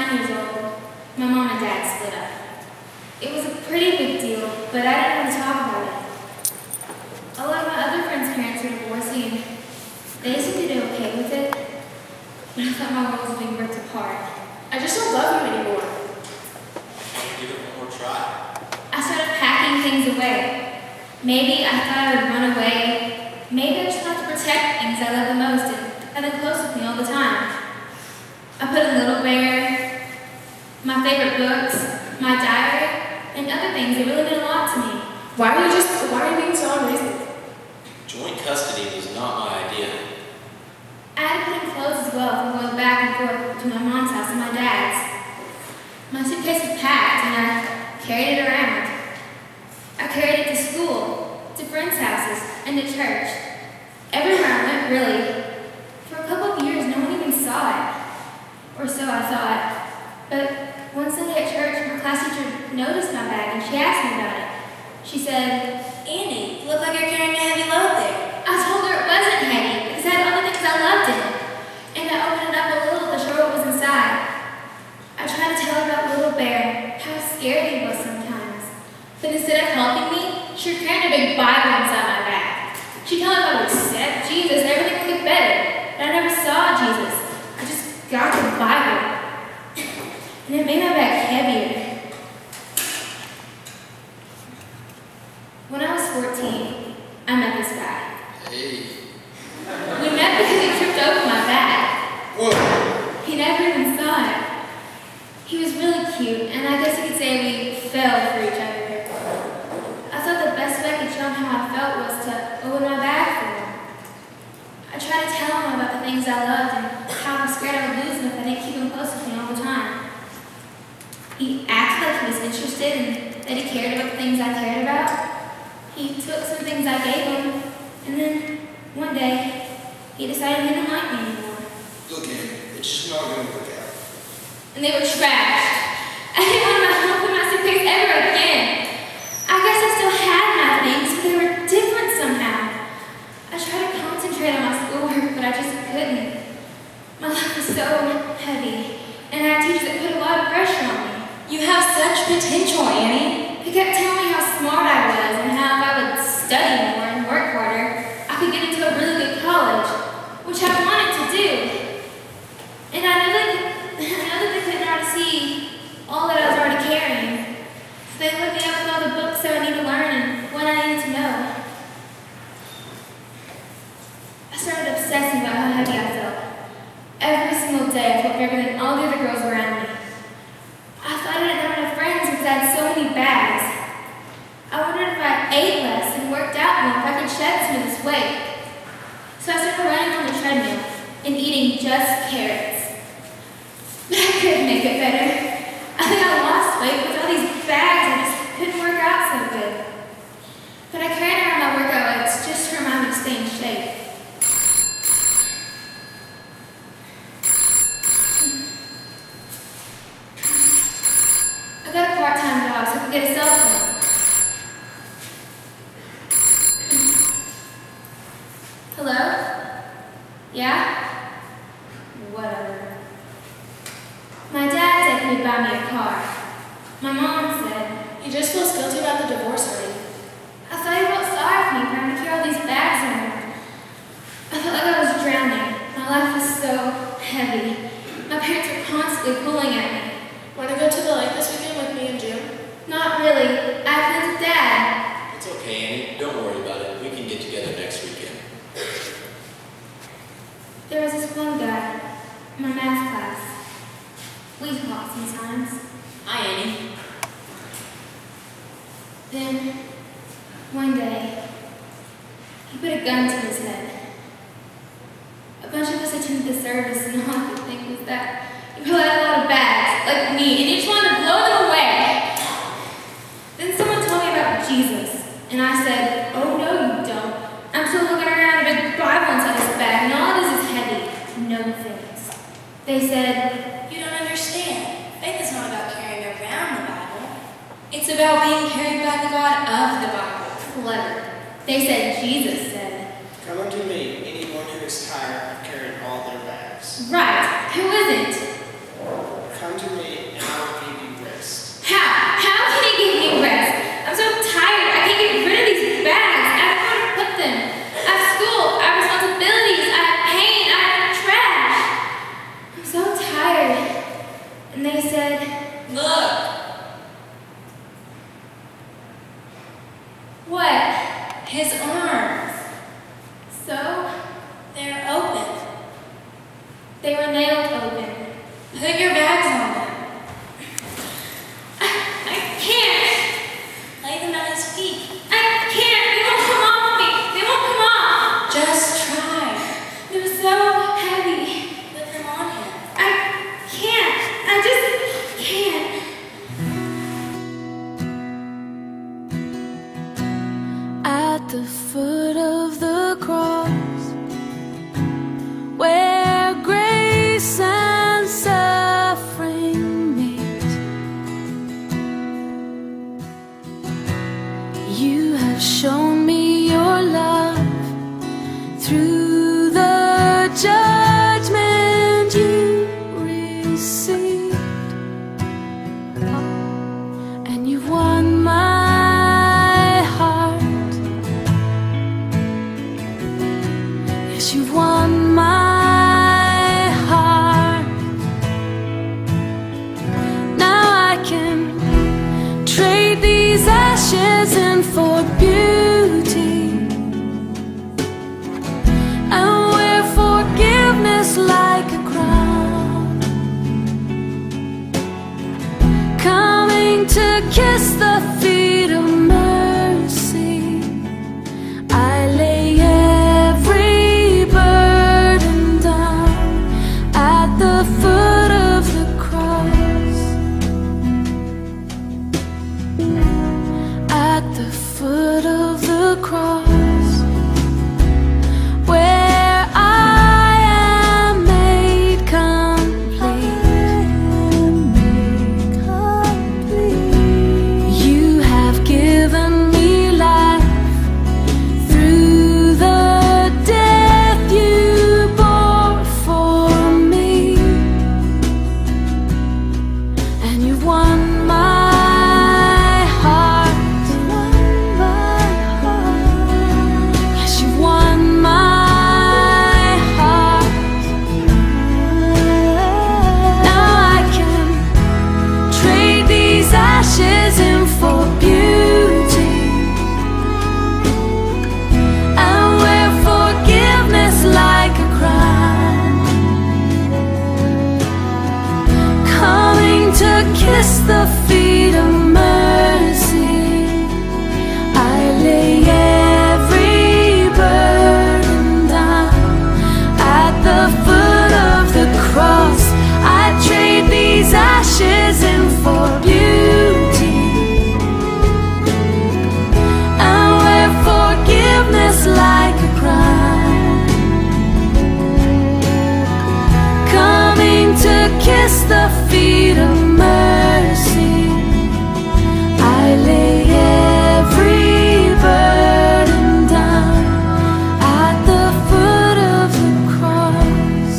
9 years old, my mom and dad split up. It was a pretty big deal, but I didn't want to talk about it. A lot of my other friends' parents were divorcing, and they seemed to do okay with it, but I thought my world was being ripped apart. I just don't love you anymore. Give it one more try. I started packing things away. Maybe I thought I would run away. Maybe I just wanted to protect things I love the most and have them close with me all the time. I put in Little Bear, my favorite books, my diary, and other things that really meant a lot to me. Why are you being so unreasonable? Joint custody was not my idea. I had to put in clothes as well from going back and forth between my mom's house and my dad's. My suitcase was packed and I carried it around. I carried it to school, to friends' houses, and to church. Everywhere I went, really. For a couple of years, no one even saw it. Or so I thought. But one Sunday at church, my class teacher noticed my bag and she asked me about it. She said, "Annie, you look like you're carrying a heavy load there." I told her it wasn't heavy because I had all the things I loved in it. And I opened it up a little to show her what was inside. I tried to tell her about Little Bear, how scared he was sometimes. But instead of helping me, she was carrying a big Bible inside my bag. She told me I would accept Jesus and everything would get better. But I never saw Jesus. I just got the Bible. And it made my bag heavier. When I was 14, I met this guy. Hey. We met because he tripped over my bag. Whoa. He never even saw it. He was really cute, and I guess you could say we fell for each other. I thought the best way I could show him how I felt was to open my bag for him. I tried to tell him about the things I loved and how I was scared I would lose him if I didn't keep him close with me all the time. He acted like he was interested and that he cared about the things I cared about. He took some things I gave him, and then one day he decided he didn't like me anymore. Look, Annie, it's just not going to work out. And they were trashed. I didn't want my help in my suitcase ever again. I guess I still had my things, but they were different somehow. I tried to concentrate on my schoolwork, but I just couldn't. My life was so heavy, and I had teachers that put a lot of pressure on me. You have such potential, Annie. They kept telling me how smart I was and how if I would study more and work harder, I could get into a really good college, which I wanted to do. And I know that they couldn't already see all that I was already carrying. So they let me up with all the books that I need to learn and what I needed to know. I started obsessing about how heavy I felt. Every single day I felt bigger than all the other girls around me. I thought I didn't have enough friends because I had so many bags. I wondered if I ate less and worked out more, if I could shed some of this weight. So I started running on the treadmill and eating just carrots. But I couldn't make it better. I think I lost weight with all these bags. I just couldn't work out so good. But I carried around my workout weights just to remind me to stay in shape. I got a part-time job so I could get a cell phone. Hello? Yeah? Whatever. My dad said he'd buy me a car. My mom said, He just feels guilty about the divorce already. I thought he felt sorry for me for having to carry all these bags around. I felt like I was drowning. My life was so heavy. My parents were constantly pulling at me. Want to go to the lake this weekend with me and Jim? Not really. I have plans with Dad. It's okay, Annie. Don't worry about it. We can get together next weekend. There was this one guy in my math class. We talked sometimes. Hi, Annie. Then, one day, he put a gun to his head. A bunch of us attended the service, and all I could think was that he probably had a lot of bags, like me, and he just wanted to blow them away. Then someone told me about Jesus, and I said, "Oh, no, you don't. I'm still looking around at a big Bible inside this bag, and all it is heavy. No thanks." They said, You don't understand. Faith is not about carrying around the Bible. It's about being carried by the God of the Bible. "Clever." They said, Jesus said, Come unto me, anyone who is tired of carrying all their bags. "Right, who isn't?" Come to me, They were nailed open. Put your bags on them. I can't. Lay them at his feet. I can't. They won't come off me. They won't come off. Just try. They're so heavy. Put them on him. I can't. I just can't. At the foot of the cross, where grace and suffering meet, you have shown me your love through the judgment you received, and you've won my heart. Yes, you've won my heart. Now I can trade these ashes in for beauty, and wear forgiveness like a crown, coming to kiss the feet of mercy. I lay every burden down at the foot of the cross, at the foot of the cross, where I am made complete. You have given me life through the death you bore for me, and you've won my heart. Yes, you've won my heart. Now I can trade these ashes in for beauty, and wear forgiveness like a crown, coming to kiss the feet of mercy. I lay every burden down at the foot of the cross. I trade these ashes in for beauty, and wear forgiveness like a crown, coming to kiss the feet of mercy. I lay every burden down at the foot of the cross.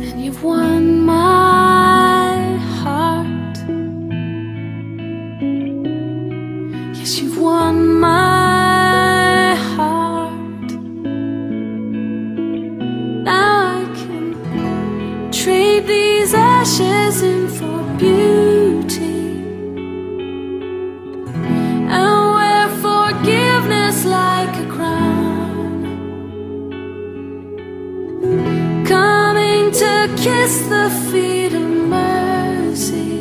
And you've won my heart. Yes, you've won my heart. Now I can trade these ashes in for beauty, and wear forgiveness like a crown, coming to kiss the feet of mercy.